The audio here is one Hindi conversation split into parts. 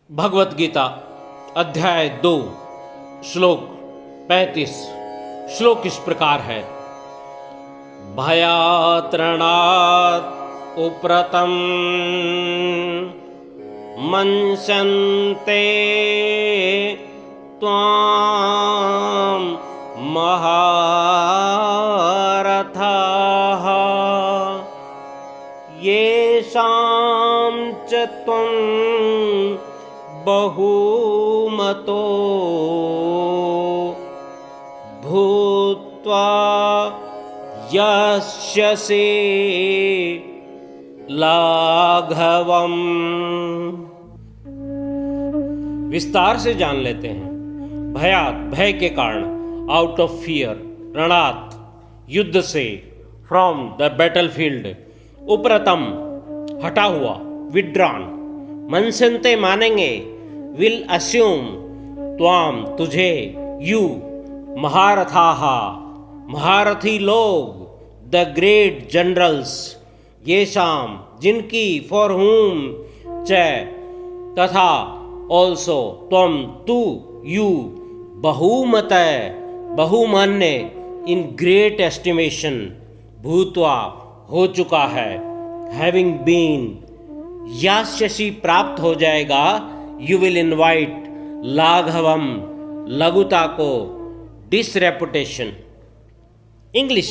भगवत गीता अध्याय 2 श्लोक 35। श्लोक इस प्रकार है। भयात्रणात् उप्रतम मंस्यन्ते त्वां महारथाः येषां च त्वं बहुमतो भूत्वा यस्यसि लाघवम्। विस्तार से जान लेते हैं। भयात भय के कारण, आउट ऑफ फियर, रणात युद्ध से, फ्रॉम द बैटलफील्ड, उपरतम हटा हुआ, विड्रॉन, मनसंते मानेंगे, विल अस्यूम, त्वाम तुझे, यू महारथाहा महारथी लोग, द ग्रेट जनरल्स, ये शाम जिनकी, फॉर हुम च तथा, ऑल्सो त्वम तू, यू बहुमतय बहुमान्य, इन ग्रेट एस्टिमेशन, भूत्वा हो चुका है, हैविंग बीन, यास्यसि प्राप्त हो जाएगा, यू विल इनवाइट, लाघवम लघुता को, disreputation. English.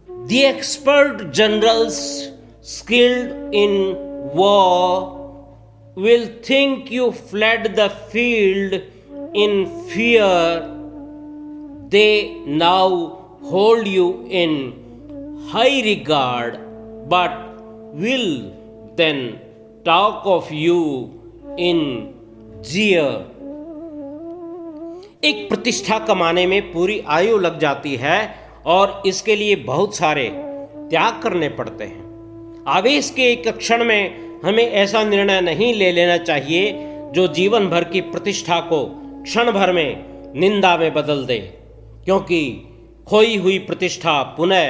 The expert generals skilled in war will think you fled the field in fear. They now hold you in high regard, but will then talk of you in jeer. एक प्रतिष्ठा कमाने में पूरी आयु लग जाती है और इसके लिए बहुत सारे त्याग करने पड़ते हैं। आवेश के एक क्षण में हमें ऐसा निर्णय नहीं ले लेना चाहिए जो जीवन भर की प्रतिष्ठा को क्षण भर में निंदा में बदल दे, क्योंकि खोई हुई प्रतिष्ठा पुनः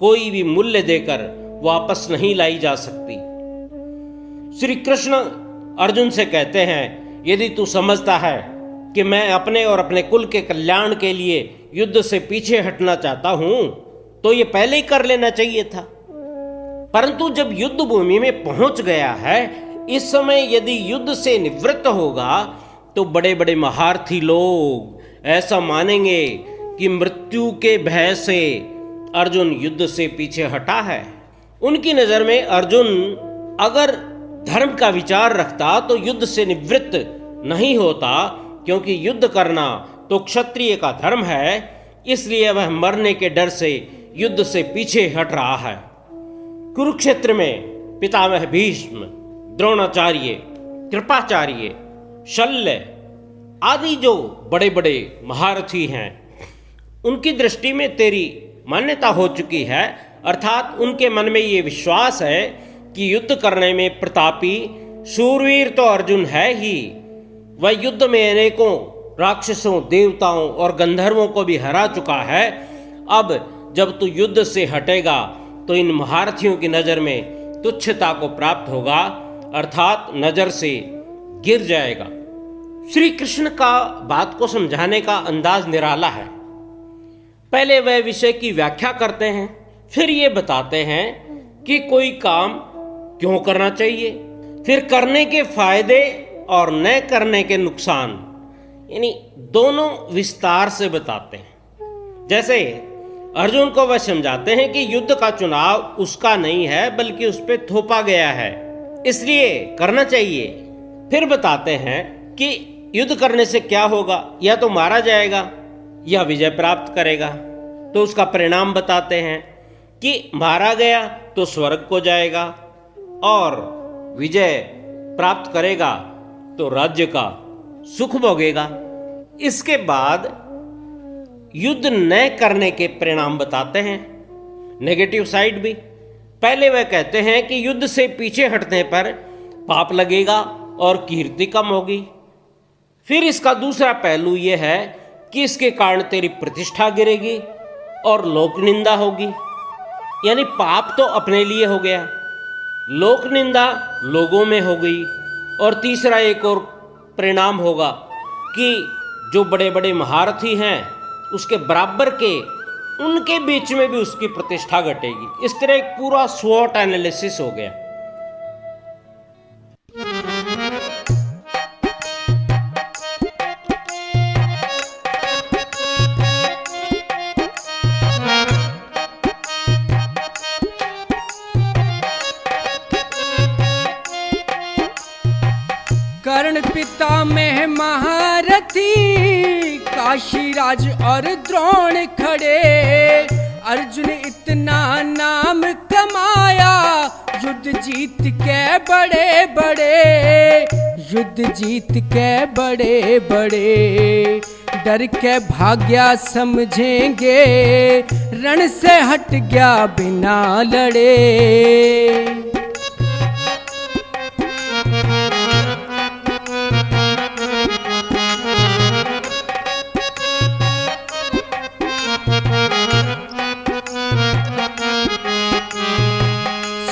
कोई भी मूल्य देकर वापस नहीं लाई जा सकती। श्री कृष्ण अर्जुन से कहते हैं, यदि तू समझता है कि मैं अपने और अपने कुल के कल्याण के लिए युद्ध से पीछे हटना चाहता हूं, तो ये पहले ही कर लेना चाहिए था। परंतु जब युद्ध भूमि में पहुंच गया है, इस समय यदि युद्ध से निवृत्त होगा तो बड़े बड़े महारथी लोग ऐसा मानेंगे कि मृत्यु के भय से अर्जुन युद्ध से पीछे हटा है। उनकी नजर में अर्जुन अगर धर्म का विचार रखता तो युद्ध से निवृत्त नहीं होता, क्योंकि युद्ध करना तो क्षत्रिय का धर्म है, इसलिए वह मरने के डर से युद्ध से पीछे हट रहा है। कुरुक्षेत्र में पितामह भीष्म, द्रोणाचार्य, कृपाचार्य, शल्य आदि जो बड़े बड़े महारथी हैं, उनकी दृष्टि में तेरी मान्यता हो चुकी है, अर्थात उनके मन में ये विश्वास है कि युद्ध करने में प्रतापी शूरवीर तो अर्जुन है ही, वह युद्ध में अनेकों राक्षसों, देवताओं और गंधर्वों को भी हरा चुका है। अब जब तू युद्ध से हटेगा तो इन महारथियों की नजर में तुच्छता को प्राप्त होगा, अर्थात नजर से गिर जाएगा। श्री कृष्ण का बात को समझाने का अंदाज निराला है। पहले वह विषय की व्याख्या करते हैं, फिर ये बताते हैं कि कोई काम क्यों करना चाहिए, फिर करने के फायदे और न करने के नुकसान, यानी दोनों विस्तार से बताते हैं। जैसे अर्जुन को वह समझाते हैं कि युद्ध का चुनाव उसका नहीं है, बल्कि उस पर थोपा गया है, इसलिए करना चाहिए। फिर बताते हैं कि युद्ध करने से क्या होगा, या तो मारा जाएगा या विजय प्राप्त करेगा। तो उसका परिणाम बताते हैं कि मारा गया तो स्वर्ग को जाएगा और विजय प्राप्त करेगा तो राज्य का सुख भोगेगा। इसके बाद युद्ध न करने के परिणाम बताते हैं, नेगेटिव साइड भी। पहले वह कहते हैं कि युद्ध से पीछे हटने पर पाप लगेगा और कीर्ति कम होगी। फिर इसका दूसरा पहलू यह है कि इसके कारण तेरी प्रतिष्ठा गिरेगी और लोक निंदा होगी, यानी पाप तो अपने लिए हो गया, लोक निंदा लोगों में हो गई, और तीसरा एक और परिणाम होगा कि जो बड़े बड़े महारथी हैं उसके बराबर के उनके बीच में भी उसकी प्रतिष्ठा घटेगी। इस तरह एक पूरा स्वॉट एनालिसिस हो गया। कर्ण पिता में महारथी, काशीराज और द्रोण खड़े। अर्जुन इतना नाम कमाया, युद्ध जीत के बड़े बड़े, युद्ध जीत के बड़े बड़े। डर के भाग्या समझेंगे, रण से हट गया बिना लड़े।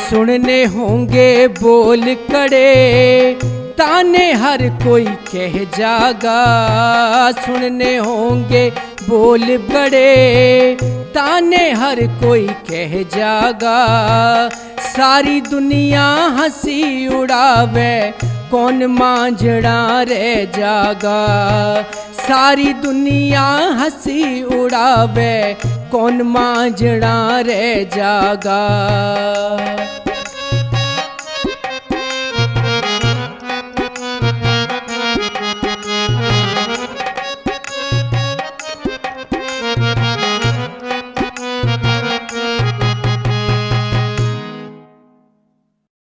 सुनने होंगे बोल कड़े, ताने हर कोई कह जागा। सुनने होंगे बोल बड़े, ताने हर कोई कह जागा। सारी दुनिया हंसी उड़ावे, कौन मांझड़ा रह जागा। सारी दुनिया हंसी उड़ावे, कौन मांझड़ा रह जागा।